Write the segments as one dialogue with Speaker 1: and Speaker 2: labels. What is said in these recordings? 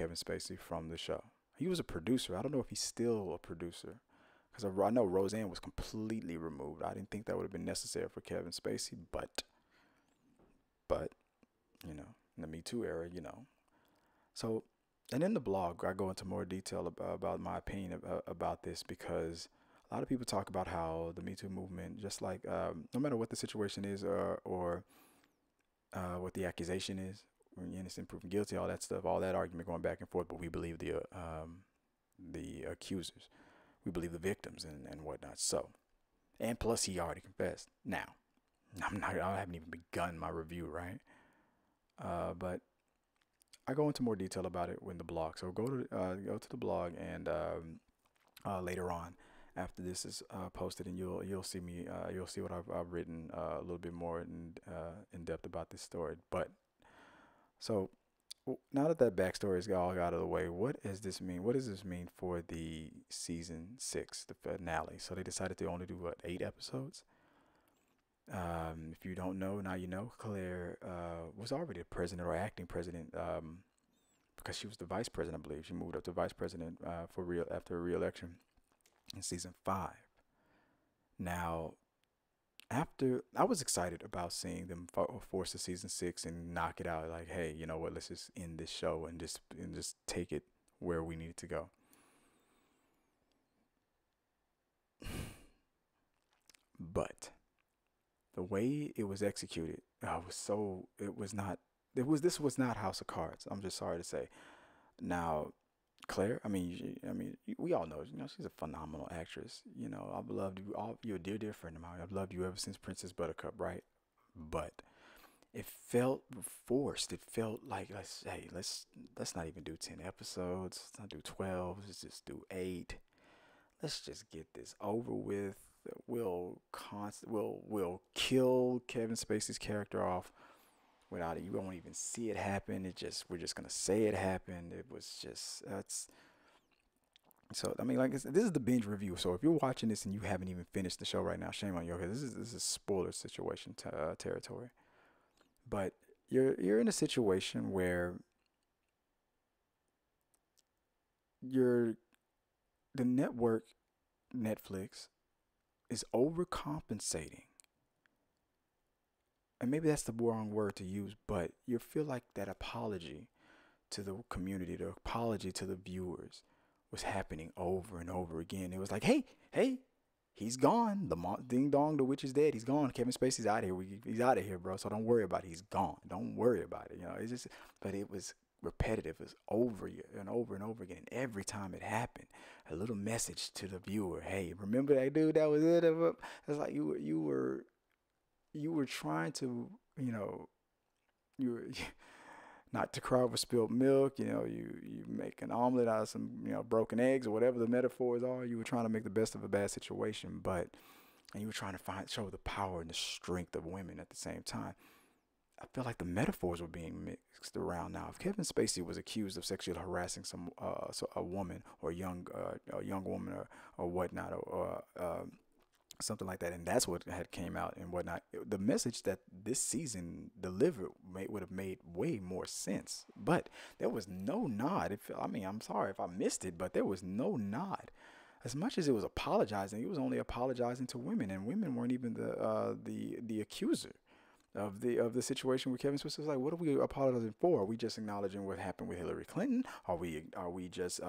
Speaker 1: Kevin Spacey from the show. He was a producer. I don't know if he's still a producer because I know Roseanne was completely removed. I didn't think that would have been necessary for Kevin Spacey, but you know, in the Me Too era, you know. So, and in the blog, I go into more detail about my opinion about this because a lot of people talk about how the Me Too movement, just like no matter what the situation is or what the accusation is, innocent proven guilty, all that stuff, all that argument going back and forth, but we believe the accusers, we believe the victims and whatnot. So, and plus he already confessed. Now, I haven't even begun my review, right? But I go into more detail about it in the blog. So go to the blog, and later on, after this is posted, and you'll see me you'll see what I've written a little bit more in depth about this story. But so now that backstory is all out of the way, what does this mean? What does this mean for the season 6, the finale? So they decided to only do what, 8 episodes. If you don't know, now you know. Claire was already the president or acting president because she was the vice president, I believe. She moved up to vice president after a re-election in season 5. Now, after I was excited about seeing them force the season 6 and knock it out. Like, hey, you know what? Let's just end this show and just take it where we need it to go. But the way it was executed, this was not House of Cards. I'm just sorry to say. Now, Claire, we all know, she's a phenomenal actress. I've loved you all. You're a dear friend of mine. I've loved you ever since Princess Buttercup, right? But it felt forced. It felt like, let's not even do 10 episodes. Let's not do 12. Let's just do 8. Let's just get this over with. We'll kill Kevin Spacey's character off without it. You won't even see it happen. We're just gonna say it happened. It was just so. This is the binge review. So if you're watching this and you haven't even finished the show right now, shame on you. Okay, this is spoiler situation territory. But you're in a situation where the network Netflix is overcompensating. And maybe that's the wrong word to use, but you feel like that apology to the community, the apology to the viewers was happening over and over again. It was like, hey, he's gone. Ding dong, the witch is dead. He's gone. Kevin Spacey's out of here. He's out of here, bro. So don't worry about it. He's gone. Don't worry about it. But it was repetitive. It was over and over and over again. Every time it happened, a little message to the viewer. Hey, remember that dude? That was it. It's like you were trying to, you were not to cry over spilled milk. You make an omelet out of some, broken eggs or whatever the metaphors are. You were trying to make the best of a bad situation, and you were trying to show the power and the strength of women at the same time. I feel like the metaphors were being mixed around now. If Kevin Spacey was accused of sexually harassing a woman or a young woman or whatnot or something like that, and that's what had came out and whatnot, the message that this season delivered would have made way more sense. But there was no nod. I'm sorry if I missed it, but there was no nod. As much as it was apologizing, it was only apologizing to women, and women weren't even the accuser of the situation with Kevin Spacey. Was like, what are we apologizing for? Are we just acknowledging what happened with Hillary Clinton? Are we just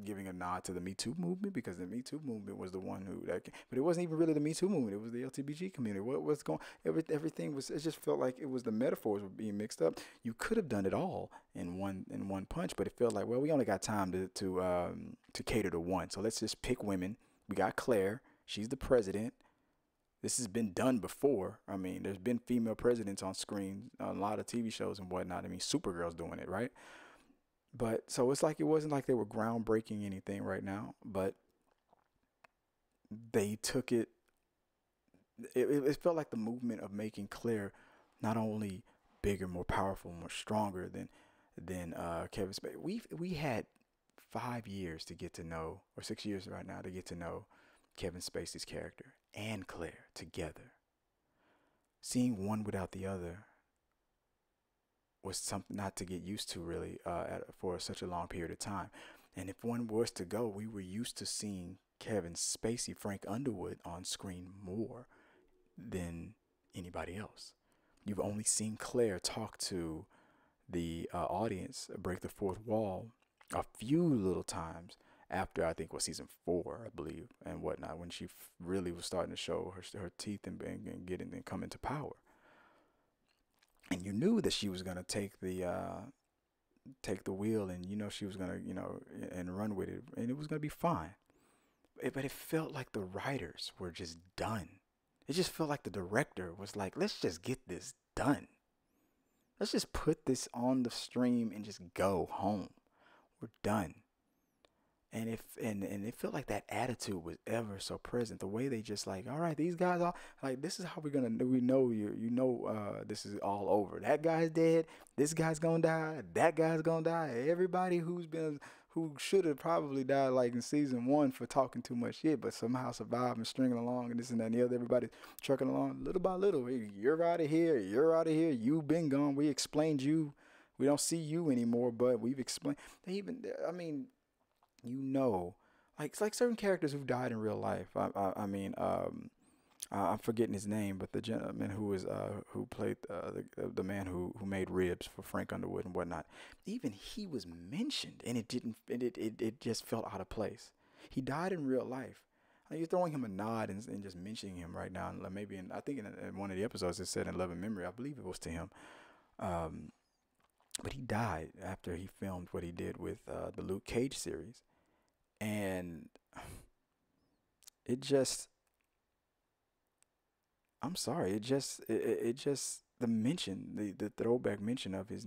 Speaker 1: giving a nod to the Me Too movement, because the Me Too movement was the one but it wasn't even really the Me Too movement. It was the LGBTQ community. What was going? Everything was. It just felt like it was the metaphors were being mixed up. You could have done it all in one punch, but it felt like, well, we only got time to cater to one, so let's just pick women. We got Claire. She's the president. This has been done before. There's been female presidents on screen on a lot of TV shows and whatnot. Supergirl's doing it, right? But so it's like, it wasn't like they were groundbreaking anything right now, but they took it. It felt like the movement of making Claire not only bigger, more powerful, more stronger than Kevin Spacey. We had 5 years to get to know, or 6 years right now to get to know Kevin Spacey's character and Claire together. Seeing one without the other was something not to get used to really for such a long period of time. And if one was to go, we were used to seeing Kevin Spacey, Frank Underwood on screen more than anybody else. You've only seen Claire talk to the audience, break the fourth wall a few little times after I think was season 4, I believe, and whatnot, when she really was starting to show her teeth and getting and come into power. And you knew that she was gonna take the wheel, and she was gonna and run with it, and it was gonna be fine. But it felt like the writers were just done. It just felt like the director was like, let's just get this done. Let's just put this on the stream and just go home. We're done. And it felt like that attitude was ever so present. The way they just like, all right, these guys are like, this is how we're gonna we know this is all over. That guy's dead. This guy's gonna die. That guy's gonna die. Everybody who should have probably died like in season 1 for talking too much shit, but somehow survived and stringing along and this and that and the other. Everybody trucking along little by little. Hey, you're out of here. You're out of here. You've been gone. We explained you. We don't see you anymore, but we've explained. Like certain characters who've died in real life. I'm forgetting his name, but the gentleman who played the man who made ribs for Frank Underwood and whatnot, even he was mentioned, and it just felt out of place. He died in real life. You're throwing him a nod and just mentioning him right now. Maybe I think in one of the episodes it said in Love and Memory. I believe it was to him. But he died after he filmed what he did with the Luke Cage series. And it just, I'm sorry, it just the mention, the throwback mention of his,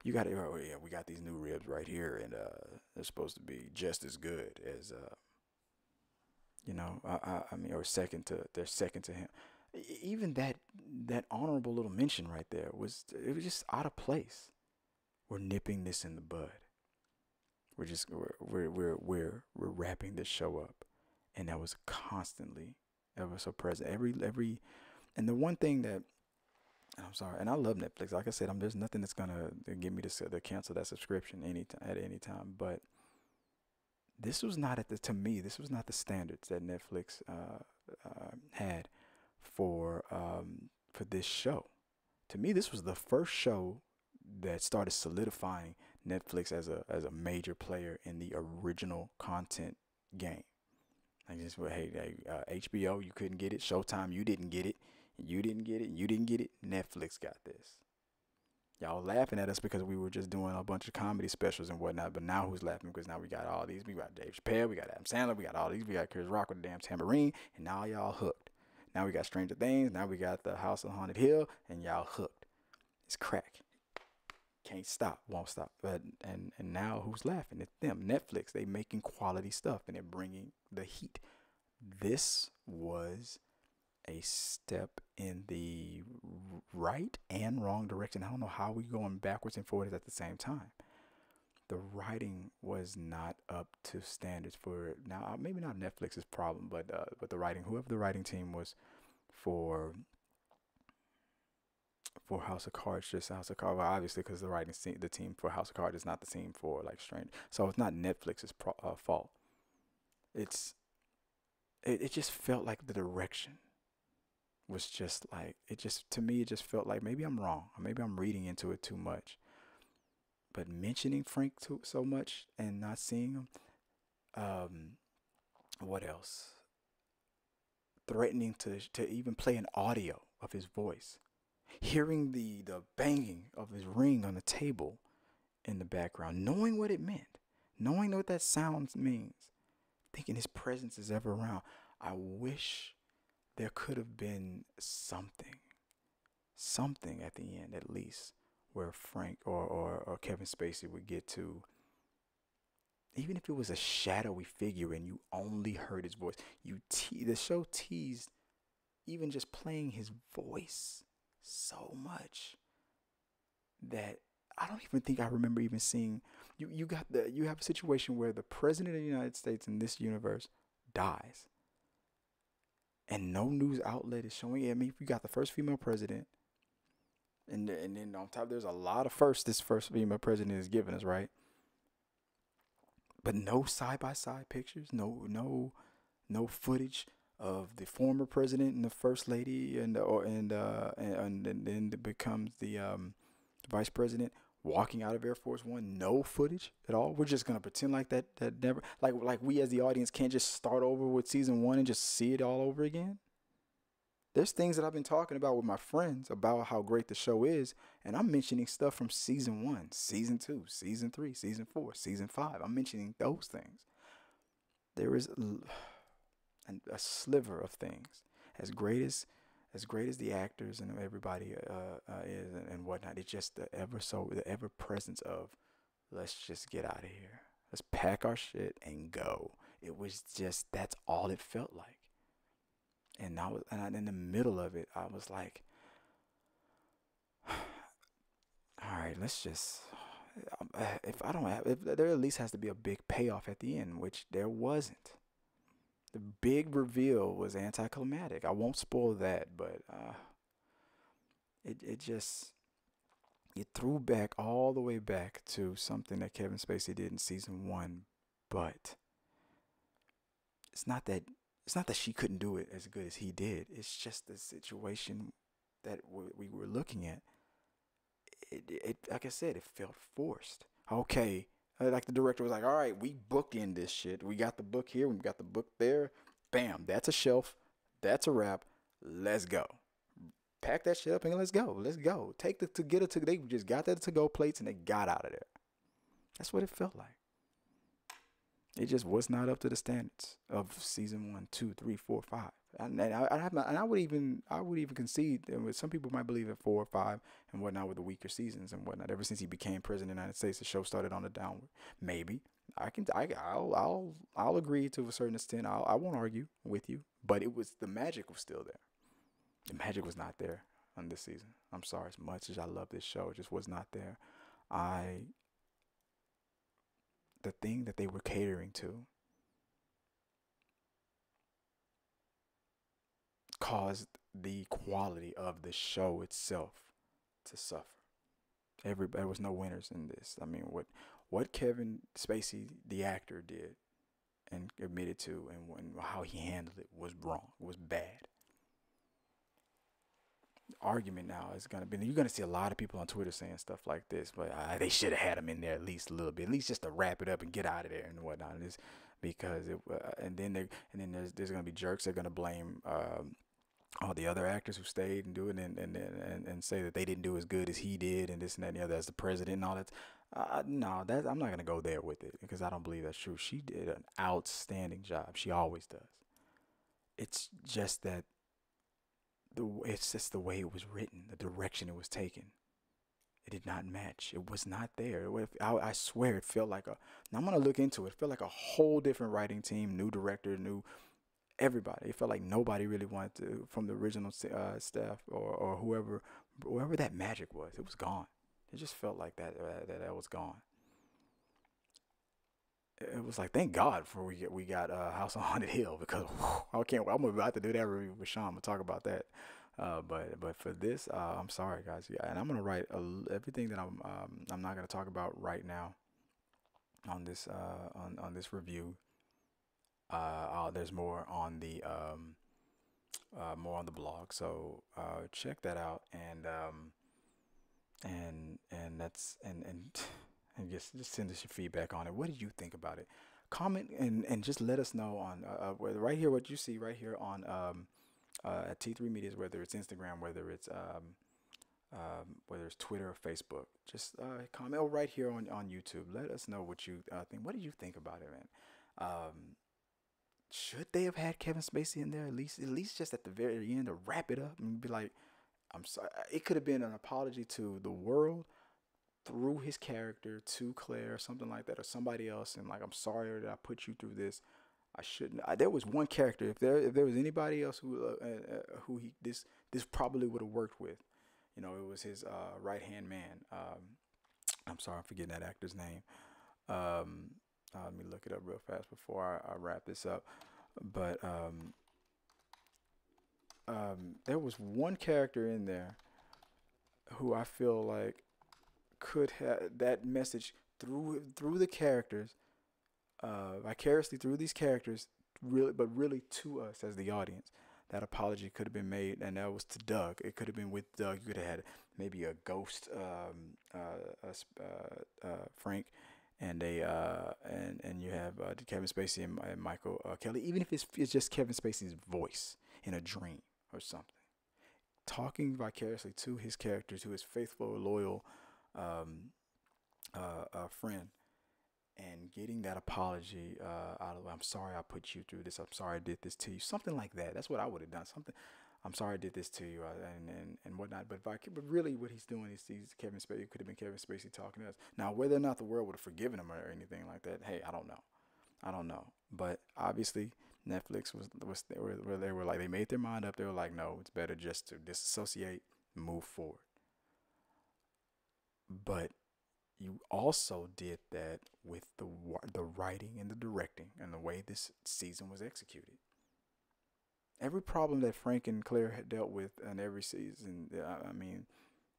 Speaker 1: you got oh yeah, we got these new ribs right here, and they're supposed to be just as good as, or they're second to him. Even that honorable little mention right there was just out of place. We're nipping this in the bud. We're wrapping this show up, and that was constantly ever so present. And the one thing that, I'm sorry, and I love Netflix. Like I said, there's nothing that's gonna get me to cancel that subscription at any time. But this was not to me. This was not the standards that Netflix had for this show. To me, this was the first show that started solidifying Netflix as a major player in the original content game. Like this, HBO, you couldn't get it. Showtime, you didn't get it. You didn't get it. You didn't get it. Netflix got this. Y'all laughing at us because we were just doing a bunch of comedy specials and whatnot. But now who's laughing? Because now we got all these. We got Dave Chappelle. We got Adam Sandler. We got all these. We got Chris Rock with the damn tambourine. And now y'all hooked. Now we got Stranger Things. Now we got the House on Haunted Hill. And y'all hooked. It's crack. Can't stop, won't stop. But and now who's laughing? It's them. Netflix. They making quality stuff and they're bringing the heat. This was a step in the right and wrong direction. I don't know how we going backwards and forwards at the same time. The writing was not up to standards for now. Maybe not Netflix's problem, but the writing. Whoever the writing team was for House of Cards, just House of Cards. Well, obviously, because the team for House of Cards is not the team for like Stranger. So it's not Netflix's fault. It just felt like the direction was just like to me. It just felt like maybe I'm wrong, or maybe I'm reading into it too much. But mentioning Frank so much and not seeing him, what else? Threatening to even play an audio of his voice. Hearing the banging of his ring on the table in the background, knowing what it meant, knowing what that sound means, thinking his presence is ever around. I wish there could have been something at the end, at least, where Frank or Kevin Spacey would get to, even if it was a shadowy figure and you only heard his voice. The show teased even just playing his voice so much that I don't even think I remember even seeing. You have a situation where the president of the United States in this universe dies, and no news outlet is showing it. I mean, you got the first female president, And then on top, there's a lot of firsts this first female president is giving us, right? But no side by side pictures, no footage of the former president and the first lady and then it becomes the vice president walking out of Air Force One. No footage at all. We're just gonna pretend like that never like we as the audience can't just start over with season one and just see it all over again. There's things that I've been talking about with my friends about how great the show is, and I'm mentioning stuff from season one, season two, season three, season four, season five. I'm mentioning those things. There is a sliver of things as great as the actors and everybody is and whatnot. It's just the ever presence of let's just get out of here. Let's pack our shit and go. It was just that's all it felt like. And in the middle of it, I was like, all right, let's just. If I don't have, if there at least has to be a big payoff at the end, which there wasn't. The big reveal was anticlimactic. I won't spoil that, but it just it threw back all the way back to something that Kevin Spacey did in season one, but it's not that she couldn't do it as good as he did. It's just the situation that we were looking at. It like I said, it felt forced. Okay, like the director was like, "All right, we booked in this shit. We got the book here. We got the book there. Bam, that's a shelf. That's a wrap. Let's go. Pack that shit up and let's go. Let's go. Take the to get it to. They just got that to go plates and they got out of there. That's what it felt like. It just was not up to the standards of season 1, 2, 3, 4, 5. I would even concede that some people might believe in 4 or 5 and whatnot with the weaker seasons and whatnot. Ever since he became president of the United States, the show started on the downward. Maybe I'll agree to a certain extent. I won't argue with you, but the magic was still there. The magic was not there on this season. I'm sorry, as much as I love this show, it just was not there. The thing that they were catering to caused the quality of the show itself to suffer. There was no winners in this. I mean, what Kevin Spacey, the actor, did and admitted to, and how he handled it was wrong. It was bad. Argument now is gonna be you're gonna see a lot of people on Twitter saying stuff like this, but they should have had him in there at least a little bit, at least just to wrap it up and get out of there and whatnot. And because and then there's gonna be jerks that are gonna blame all the other actors who stayed and do it and say that they didn't do as good as he did and this and that and the other as the president and all that. No, I'm not gonna go there with it because I don't believe that's true. She did an outstanding job. She always does. It's just that. It's just the way it was written, the direction it was taken. It did not match. It was not there. I swear it felt like I'm going to look into it. It felt like a whole different writing team, new director, new everybody. It felt like nobody really wanted to, from the original staff or whoever that magic was, it was gone. It just felt like that was gone. It was like, thank God for we got House on Haunted Hill because I'm about to do that review with Sean. I'm gonna talk about that. But for this, I'm sorry guys. Yeah, and I'm gonna write everything that I'm not gonna talk about right now on this on this review. There's more on the blog, so check that out and that's and just send us your feedback on it. What did you think about it? Comment and just let us know on right here what you see right here on at T3 Medias, whether it's Instagram, whether it's Twitter or Facebook. Just comment right here on YouTube. Let us know what you think. What did you think about it, man? Should they have had Kevin Spacey in there at least just at the very end to wrap it up and be like, I'm sorry. It could have been an apology to the world through his character to Claire or something like that, or somebody else, and like, I'm sorry that I put you through this. I shouldn't. There was one character. If there was anybody else who this probably would have worked with, it was his right hand man. I'm sorry, I'm forgetting that actor's name. Let me look it up real fast before I wrap this up. But there was one character in there who I feel like could have that message through the characters, vicariously through these characters, really, but really to us as the audience. That apology could have been made, and that was to Doug. It could have been with Doug. You could have had maybe a ghost, Frank, and and you have Kevin Spacey and Michael Kelly. Even if it's just Kevin Spacey's voice in a dream or something, talking vicariously to his character, to his faithful, loyal um, friend, and getting that apology out of, I'm sorry I put you through this. I'm sorry I did this to you. Something like that. That's what I would have done. Something. I'm sorry I did this to you, and whatnot. But really, what he's doing is he's Kevin Spacey. It could have been Kevin Spacey talking to us. Now, whether or not the world would have forgiven him or anything like that, hey, I don't know. I don't know. But obviously, Netflix they were like, they made their mind up. They were like, no, it's better just to disassociate, move forward. But you also did that with the writing and the directing and the way this season was executed. Every problem that Frank and Claire had dealt with in every season, I mean,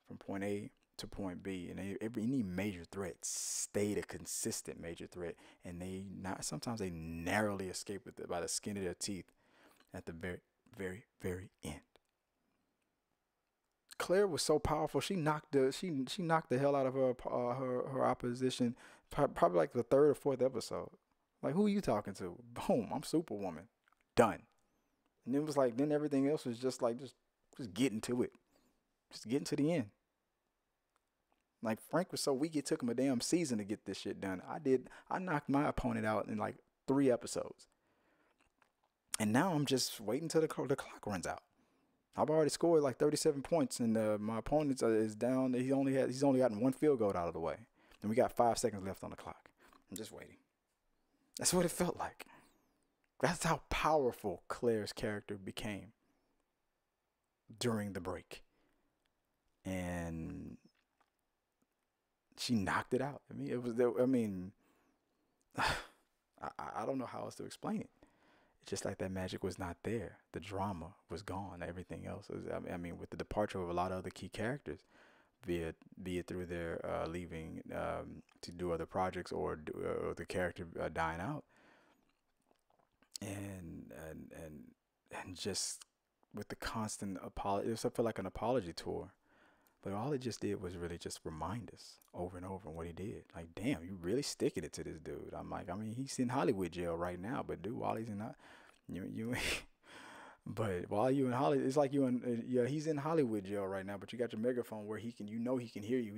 Speaker 1: from point A to point B, and any major threat stayed a consistent major threat, and they not sometimes they narrowly escape with it by the skin of their teeth at the very, very, very end. Claire was so powerful. She knocked the hell out of her opposition. Probably like the third or fourth episode. Like, who are you talking to? Boom! I'm Superwoman. Done. And it was like then everything else was just like just getting to it, just getting to the end. Like, Frank was so weak it took him a damn season to get this shit done. I knocked my opponent out in like 3 episodes, and now I'm just waiting till the clock runs out. I've already scored like 37 points, and my opponent is down. He's only gotten one field goal out of the way, and we got 5 seconds left on the clock. I'm just waiting. That's what it felt like. That's how powerful Claire's character became during the break, and she knocked it out. I mean, it was. I mean, I don't know how else to explain it. It's just like that magic was not there. The drama was gone. Everything else was. I mean, with the departure of a lot of other key characters, be it through their leaving to do other projects, or the character dying out, and just with the constant apology. It felt like an apology tour. But all it just did was really just remind us over and over what he did. Like, damn, you really sticking it to this dude. I'm like, I mean, he's in Hollywood jail right now, but dude, while he's in you but while you in Hollywood, it's like yeah, he's in Hollywood jail right now, but you got your megaphone where he can hear you.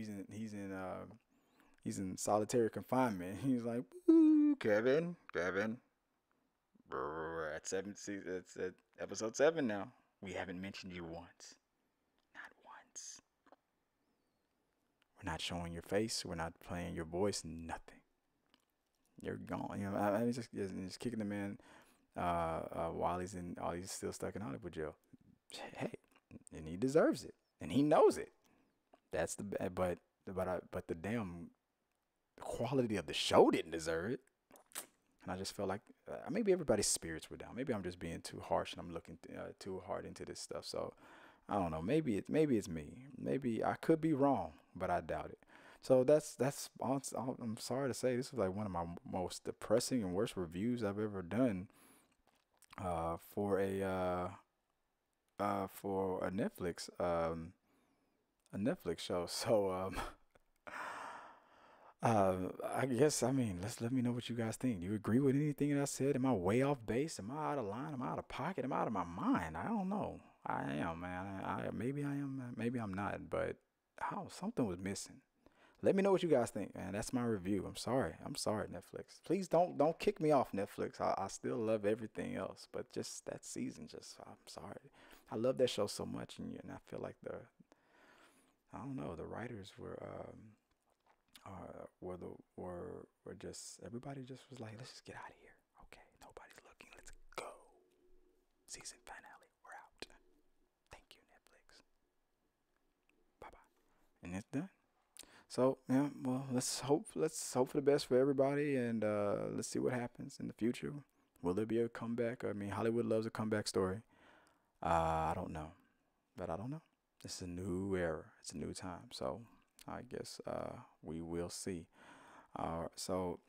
Speaker 1: He's in solitary confinement. He's like, "Ooh, Kevin, brr, at it's at episode 7 now. We haven't mentioned you once, not once. We're not showing your face. We're not playing your voice. Nothing. You're gone." You know, I mean, just kicking the man while he's still stuck in Hollywood jail. Hey, and he deserves it, and he knows it. That's the but the damn quality of the show didn't deserve it. And I just felt like maybe everybody's spirits were down. Maybe I'm just being too harsh and I'm looking too hard into this stuff. So I don't know. Maybe it's me. Maybe I could be wrong, but I doubt it. So that's I'm sorry to say, this was like one of my most depressing and worst reviews I've ever done for a Netflix show. So I guess, I mean, let me know what you guys think. Do you agree with anything that I said? Am I way off base? Am I out of line? Am I out of pocket? Am I out of my mind? I don't know. I am, man. Maybe I am. Maybe I'm not. But something was missing. Let me know what you guys think, man. That's my review. I'm sorry. Netflix. Please don't kick me off Netflix. I still love everything else, but just that season, I'm sorry. I love that show so much, and I feel like I don't know, the writers were just, everybody just was like, let's just get out of here. Okay, nobody's looking. Let's go. Season finale. We're out. Thank you, Netflix. Bye bye. And it's done. So yeah, well, let's hope for the best for everybody, and let's see what happens in the future. Will there be a comeback? I mean, Hollywood loves a comeback story. I don't know, but I don't know. It's a new era. It's a new time. So I guess we will see. So